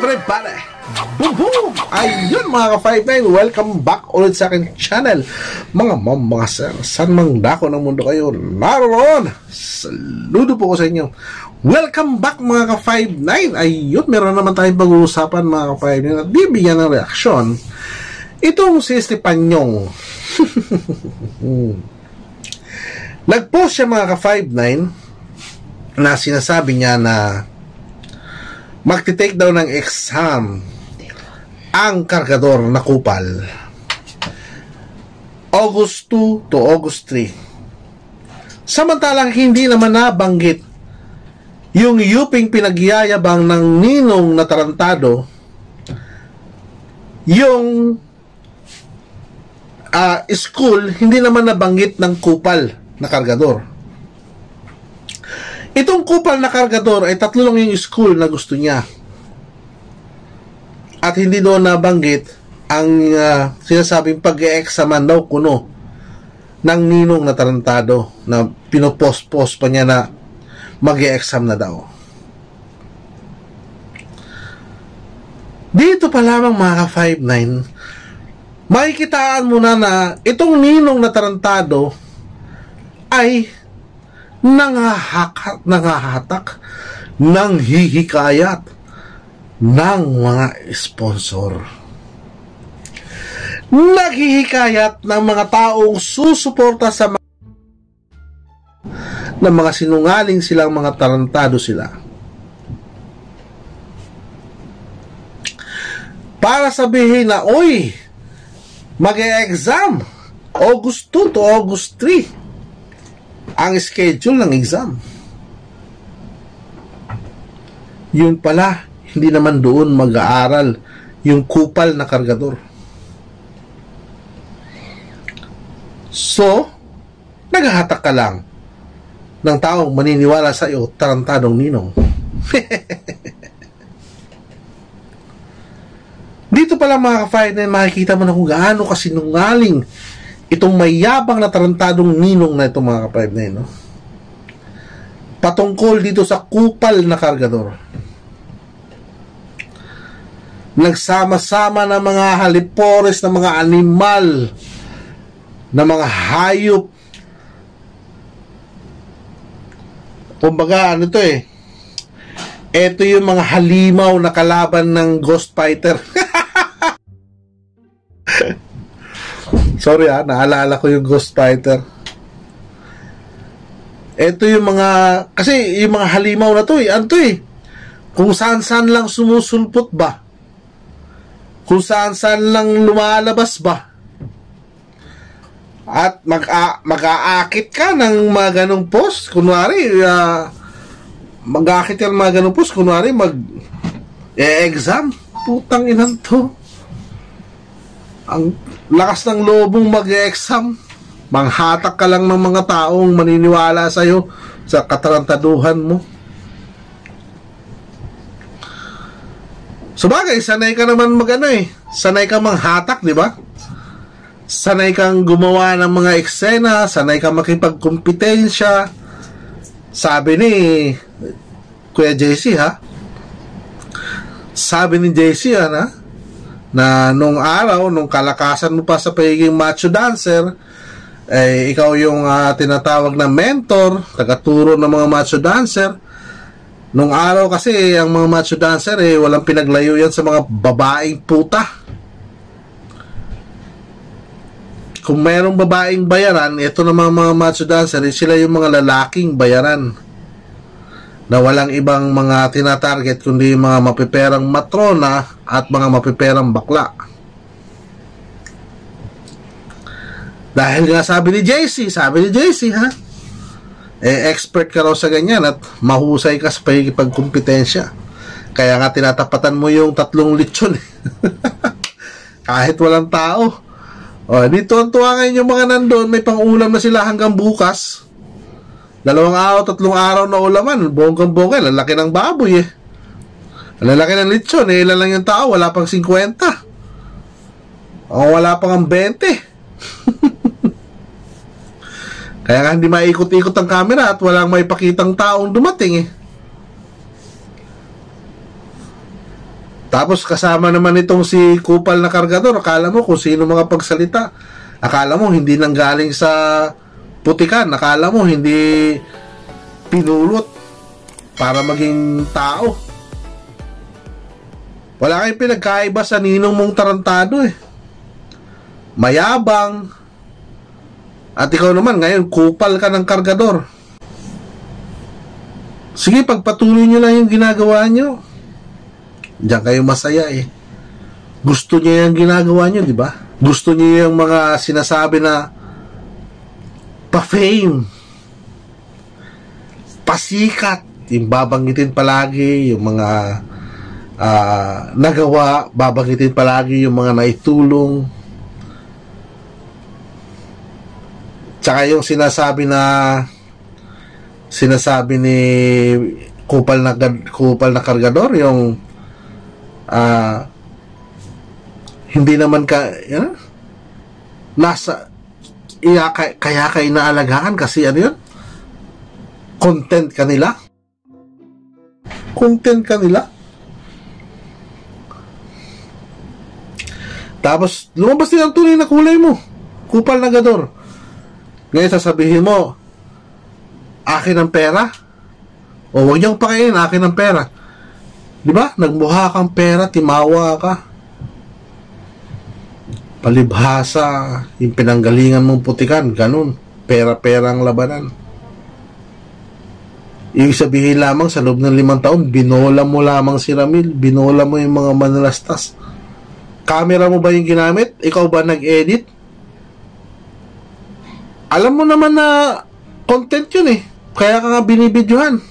everybody! Boom boom! Ayun mga ka-59, welcome back ulit sa aking channel. Mga ma'am, mga sir, saan mang dako ng mundo kayo naroon, saludo po ko sa inyo. Welcome back mga ka-59. Ayun, meron naman tayong pag-uusapan mga ka-59 at bibigyan ng reaksyon itong si Estepanyong. Nag-post siya mga ka-59 na sinasabi niya na magti-take daw ng exam ang kargador na kupal August 2 to August 3. Samantalang hindi naman nabanggit yung yuping pinagyayabang ng ninong na tarantado, yung school hindi naman nabanggit ng kupal na kargador. Itong kupal na kargador ay tatlo lang yung school na gusto niya. At hindi doon nabanggit ang sinasabing pag-e-examan daw kuno ng ninong na tarantado na pinopost-post pa niya na mag-e-exam na daw. Dito pa lamang mga ka-59, makikitaan mo na itong ninong na tarantado ay nangahatak, nanghihikayat ng mga sponsor. Naghihikayat ng mga taong susuporta sa mga sinungaling silang mga tarantado sila. Para sabihin na, oy, mag-e-exam August 2 to August 3 ang schedule ng exam. Yun pala, hindi naman doon mag-aaral yung kupal na kargador. So, naghahatak ka lang ng taong maniniwala sa iyo, tarantadong ninong. Dito pala mga ka-59, makikita mo na kung gaano kasinungaling itong mayabang na tarantadong ninong na itong mga ka-59, no? Patungkol dito sa kupal na kargador. Nagsama-sama na mga halipores, na mga animal, na mga hayop. Kumbaga, ano to eh, ito yung mga halimaw na kalaban ng Ghost Fighter. Sorry naalala ko yung Ghost Fighter. Ito yung mga, kasi yung mga halimaw na to ano to kung saan-saan lang sumusulpot ba, kung saan-saan lang lumalabas ba, at mag-aakit ka ng mga ganong post. Kunwari mag-aakit ka ng mga ganong post, kunwari mag-exam. Putang inan to, ang lakas ng lobong mag-e-exam. Manghatak ka lang ng mga taong maniniwala sa'yo sa katarantaduhan mo. Sabagay, sanay ka naman sanay ka manghatak, di ba? Sanay kang gumawa ng mga eksena, sanay kang makipagkompetensya. Sabi ni Kuya JC sabi ni JC na nung araw, nung kalakasan mo pa sa pagiging macho dancer, ikaw yung tinatawag na mentor, tagaturo ng mga macho dancer. Nung araw kasi, ang mga macho dancer walang pinaglayo yan sa mga babaeng puta. Kung mayroong babaeng bayaran, ito na mga macho dancer, sila yung mga lalaking bayaran na walang ibang mga tinatarget kundi yung mga mapiperang matrona at mga mapiperang bakla. Dahil nga sabi ni JC expert ka raw sa ganyan at mahusay ka sa pagkompetensya. Kaya nga tinatapatan mo yung 3 lechon kahit walang tao. Dito ang tuwa ngayon yung mga nandun, may pang-ulam na sila hanggang bukas. 2 araw, 3 araw na ulaman, bonggang-bongga, lalaki ng baboy lalaki ng lechon, ilan lang yung tao, wala pang 50 o wala pang 20. Kaya nga hindi maikot-ikot ang camera at walang may pakitang taong dumating Tapos kasama naman itong si kupal na kargador. Akala mo kung sino mga pagsalita. Akala mo hindi nanggaling sa putikan. Akala mo hindi pinulot para maging tao. Wala kayong pinagkaiba sa ninong mong tarantado eh. Mayabang. At ikaw naman ngayon kupal ka ng kargador. Sige, pagpatuloy nyo lang yung ginagawa nyo. Diyan kayo masaya eh. Gusto niyo yung ginagawa nyo, di ba? Gusto niyo yung mga sinasabi na pa-fame, pasikat, yung babanggitin palagi, yung mga nagawa, babanggitin palagi yung mga naitulong. Tsaka yung sinasabi ni kupal na kargador, yung hindi naman kaya ka inaalagaan kasi ano yun? Content kanila. Tapos lumabas din ang tunay na kulay mo, kupal na gador. Ngayon sasabihin mo, akin ang pera, o huwag niyong pakainin, akin ang pera. Diba? Nagmukha kang pera, timawa ka. Palibhasa, yung pinanggalingan mong putikan, ganun. Pera-pera ang labanan. Ibig sabihin lamang, sa loob ng 5 taon, binola mo lamang si Ramil, binola mo yung mga manalastas. Camera mo ba yung ginamit? Ikaw ba nag-edit? Alam mo naman na content yun eh. Kaya ka nga binibidyohan.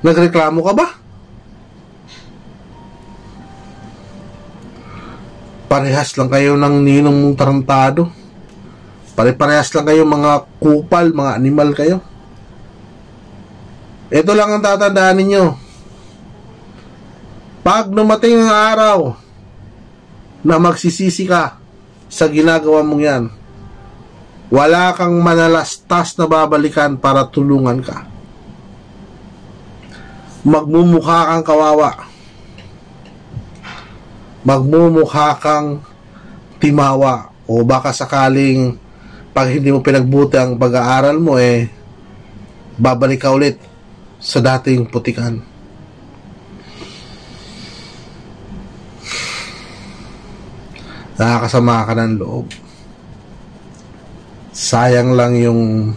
Nagreklamo ka ba? Parehas lang kayo ng ninong mong tarantado. Pare-parehas lang kayo mga kupal, mga animal kayo. Ito lang ang tatandaan ninyo. Pag dumating ang araw na magsisisi ka sa ginagawa mong yan, wala kang manalastas na babalikan para tulungan ka. Magmumukha kang kawawa. Magmumukha kang timawa, o baka sakaling pag hindi mo pinagbuti ang pag-aaral mo babalik ka ulit sa dating putikan. Nakakasama ka ng loob. Sayang lang yung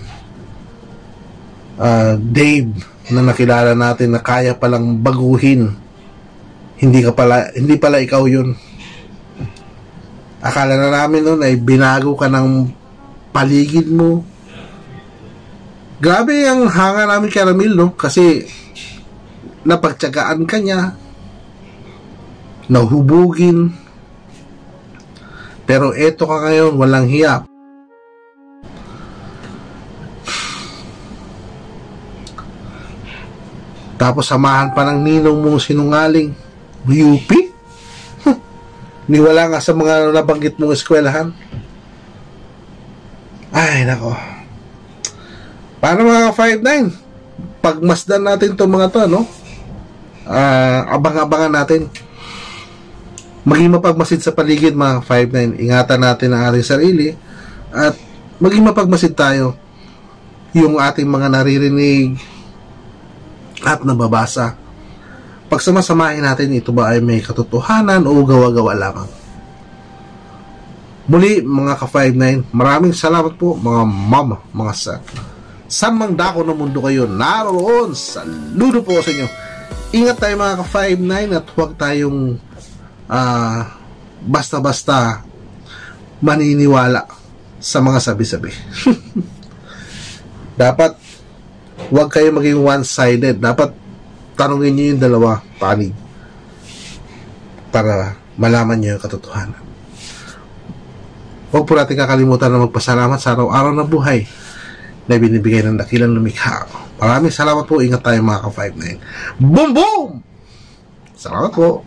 Dave na nakilala natin na kaya palang baguhin. Hindi pala ikaw yun. Akala na namin noon ay binago ka ng paligid mo. Grabe ang hanga namin kay Ramil, no? Kasi napagtyagaan ka niya, nahubugin. Pero eto ka ngayon, walang hiya. Tapos samahan pa ng ninong mong sinungaling. UP? Niwala nga sa mga nabanggit mong eskwelahan. Ay, nako. Paano mga 5'9"? Pagmasdan natin itong mga to, no? Abang-abangan natin. Maging mapagmasid sa paligid, mga 5'9". Ingatan natin ang ating sarili at maging mapagmasid tayo yung ating mga naririnig at nababasa. Pagsamasamahin natin, ito ba ay may katotohanan o gawa-gawa lamang? Muli, mga ka-5'9", maraming salamat po, mga mama, mga sir. Saan mang dako ng mundo kayo naroon, saludo po sa inyo. Ingat tayo mga ka-5'9" at huwag tayong basta-basta maniniwala sa mga sabi-sabi. Dapat huwag kayo maging one-sided. Dapat tanungin nyo yung dalawa panig para malaman nyo yung katotohanan. Huwag po natin kakalimutan na magpasalamat sa araw-araw na buhay na binibigay ng dakilang lumikha. Maraming salamat po. Ingat tayo mga ka-5'9". Boom boom! Salamat po.